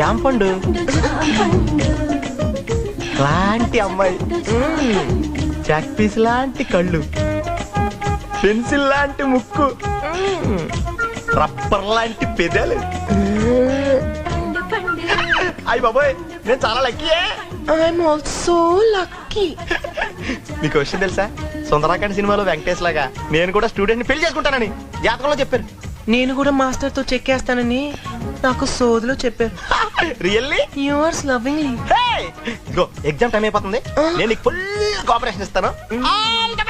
జామ పండు లాంటి అమ్మాయి, చాక్ పీస్ లాంటి కళ్ళు, పెన్సిల్ లాంటి ముక్కు, రబ్బర్ లాంటి పెదాలు. అయ్య బాబోయ్, నేను చాలా లక్కీయే. I'm also lucky. మీకు విషయం తెలుసా, సుందరాకాండ్ సినిమాలో వెంకటేష్ లాగా నేను కూడా స్టూడెంట్ ని పెళ్లి చేసుకుంటానని జాతకంలో చెప్పారు. నేను కూడా మాస్టర్ తో చెక్కేస్తానని నాకు సోదిలో చెప్పారు. రియల్లీ? You are lovingly. ఇదిగో ఎగ్జామ్ టైం అయిపోతుంది, నేను నీకు ఫుల్ కోఆపరేషన్ ఇస్తాను. All the